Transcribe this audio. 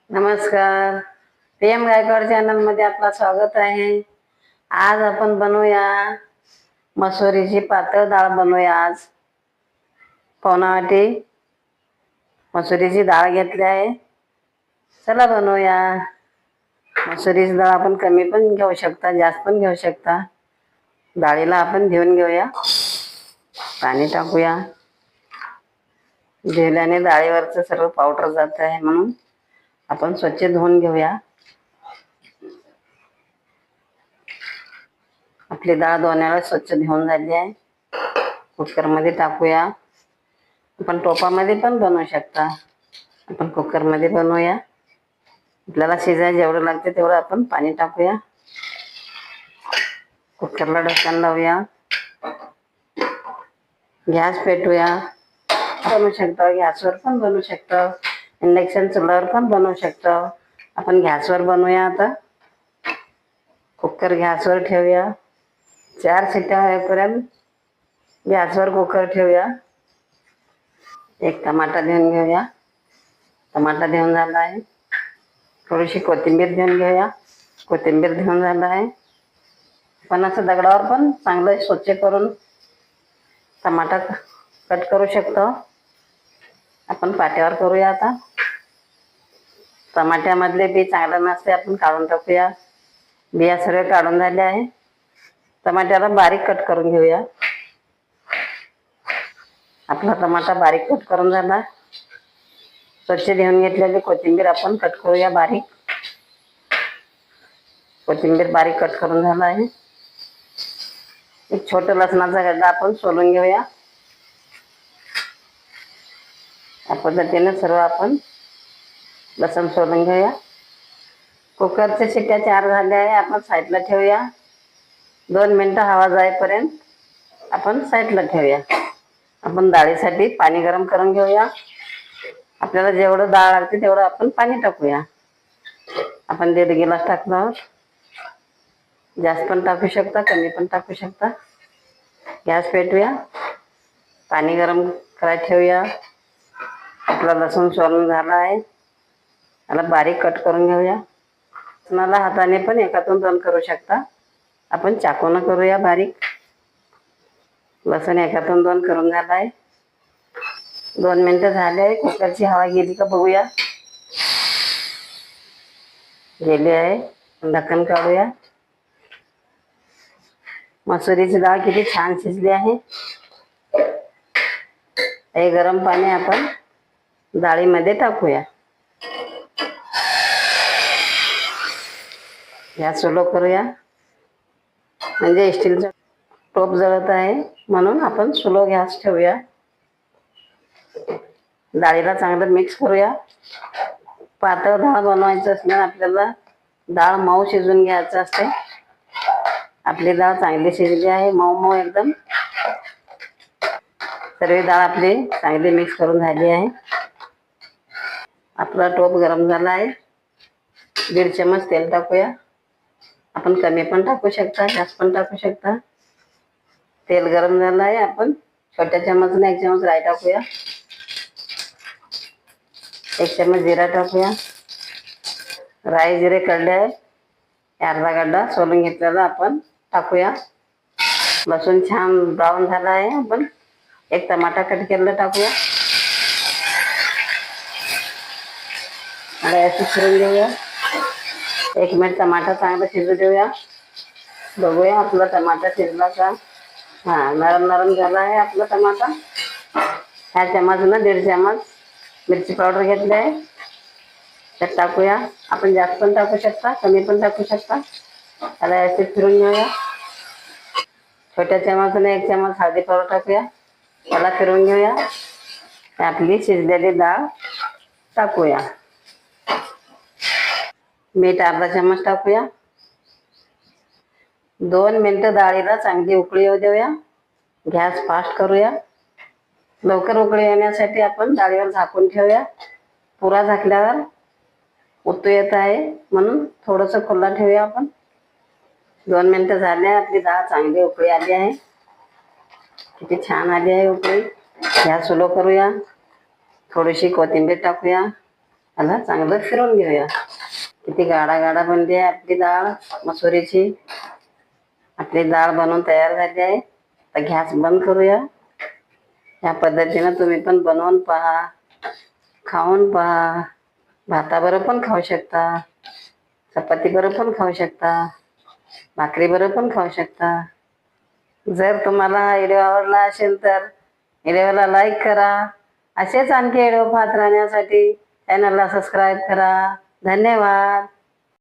नमस्कार. PM Gaikwad channel मध्ये आपलं स्वागत आहे. आज आपण बनवूया मसुरीची पातळ डाळ. बनवूया आज. पावणा वाटी मसुरीची डाळ घेतली आहे. चला बनवूया. मसुरीची डाळ आपण कमी पण घेऊ शकता, जास्त पण घेऊ शकता. डाळीला आपण धुवून घेऊया. पाणी टाकूया. धुल्याने डाळीवरचं सर्व पावडर जात आहे, म्हणून आपण स्वच्छ धुवून घेऊया. आपली डाळ 2 वेळा स्वच्छ धुवून झाली आहे. कुकरमध्ये टाकूया. आपण टोपामध्ये पण बनवू शकता. आपण कुकरमध्ये बनवूया. आपल्याला शिजायला जेवढं लागते तेवढं आपण पाणी टाकूया. कुकरला ढक्कन लावूया. गॅस पेटवूया. बनवू शकता, गॅसवर पण बनवू शकता, इंडक्शन चुल्यावर पण बनवू शकता. आपण गॅसवर बनवूया. आता कुकर गॅसवर ठेवूया. 4 शिट्ट्या होईपर्यंत गॅसवर कुकर ठेवूया. एक टमाटा घेऊन घेऊया. टमाटा घेऊन झाला आहे. थोडीशी कोथिंबीर घेऊन घेऊया. कोथिंबीर घेऊन झाला आहे. पण असं दगडावर पण चांगलं स्वच्छ करून टमाटा कट करू शकतो. आपण पाट्यावर करूया. आता टमाट्यामधले बी चांगलं नसते, आपण काढून टाकूया. बिया सर्व काढून झाले आहे. टमाट्याला बारीक कट करून घेऊया. आपला टमाटा बारीक कट करून झाला. स्वच्छ धुवून घेतलेली कोथिंबीर आपण कट करूया बारीक. कोथिंबीर बारीक कट करून झाला आहे. एक छोटं लसणाचा गड्डा आपण सोलून घेऊया. या पद्धतीने सर्व आपण लसण सोलून घेऊया. कुकरच्या शिट्ट्या 4 झाल्या आहे. आपण साईडला ठेवूया. 2 मिनिटं हवा जाईपर्यंत आपण साईडला ठेवूया. आपण डाळीसाठी पाणी गरम करून घेऊया. आपल्याला जेवढं डाळ लागते तेवढं आपण पाणी टाकूया. आपण 1.5 गिलास टाकलो आहोत. जास्त पण टाकू शकता, कमी पण टाकू शकता. गॅस पेटवूया. पाणी गरम करायला ठेवूया. आपला लसूण सोलून झाला आहे. याला बारीक कट करून घेऊया. लसणाला हाताने पण एकातून 2 करू शकता. आपण चाकून करूया बारीक. लसूण एकातून 2 करून झाला आहे. 2 मिनिटं झाले आहे. कुकरची हवा गेली का बघूया. गेली आहे. ढक्कन काढूया. मसुरीची डाळ किती छान शिजली आहे. हे गरम पाणी आपण डाळीमध्ये टाकूया. गॅस स्लो करूया. म्हणजे स्टीलचा टोप जळत आहे, म्हणून आपण स्लो गॅस ठेवूया. डाळीला चांगलं मिक्स करूया. पातळ डाळ बनवायचं असल्यास आपल्याला डाळ मऊ शिजून घ्यायचं असते. आपली डाळ चांगली शिजली आहे, मऊ मऊ एकदम. सर्व डाळ आपली चांगली मिक्स करून झाली आहे. आपला टोप गरम झाला आहे. 1.5 चमच तेल टाकूया. आपण कमी पण टाकू शकता, जास्त पण टाकू शकता. तेल गरम झालं आहे. आपण छोट्या चमचने 1 चमच राई टाकूया. 1 चमच जिरा टाकूया. राई जिरे कळले आहे. अर्धा गड्डा सोलून घेतलेला आपण टाकूया. लसूण छान ब्राऊन झाला आहे. आपण 1 टमाटा कट केलेला टाकूया. आता याची फिरून घेऊया. 1 मिनिट टमाटा चांगला शिजू देऊया. बघूया आपला टमाटा शिजला का. नरम नरम झाला आहे आपला टमाटा. ह्या चमचनं 1.5 चमच मिरची पावडर घेतली आहे, त्यात टाकूया. आपण जास्त पण टाकू शकता, कमी पण टाकू शकता. त्याला याची फिरून घेऊया. छोट्या चमचने 1 चमच हळदी पावडर टाकूया. त्याला फिरून घेऊया. आपली शिजलेली डाळ टाकूया. मीठ अर्धा चमच टाकूया. 2 मिनिटं डाळीला चांगली उकळी येऊ देऊया. गॅस फास्ट करूया. लवकर उकळी येण्यासाठी आपण डाळीवर झाकून ठेवूया. पुरा झाकल्यावर उतू येत आहे, म्हणून थोडंसं खुला ठेवूया आपण. 2 मिनिटं झाले. आपली डाळ चांगली उकळी आली आहे. किती छान आली आहे उकळी. गॅस स्लो करूया. थोडीशी कोथिंबीर टाकूया. आता चांगलं फिरून घेऊया. किती गाडा गाडा बनली आहे आपली डाळ मसुरीची. आपली डाळ बनवून तयार झाली आहे. तर गॅस बंद करूया. या पद्धतीनं तुम्ही पण बनवून पहा, खाऊन पहा. भाताबरोबर पण खाऊ शकता, चपाती बरोबर पण खाऊ शकता, भाकरी बरोबर पण खाऊ शकता. जर तुम्हाला हा व्हिडिओ आवडला असेल तर व्हिडिओला लाईक करा. असेच आणखी व्हिडिओ पाहत राहण्यासाठी चॅनलला सबस्क्राईब करा. धन्यवाद.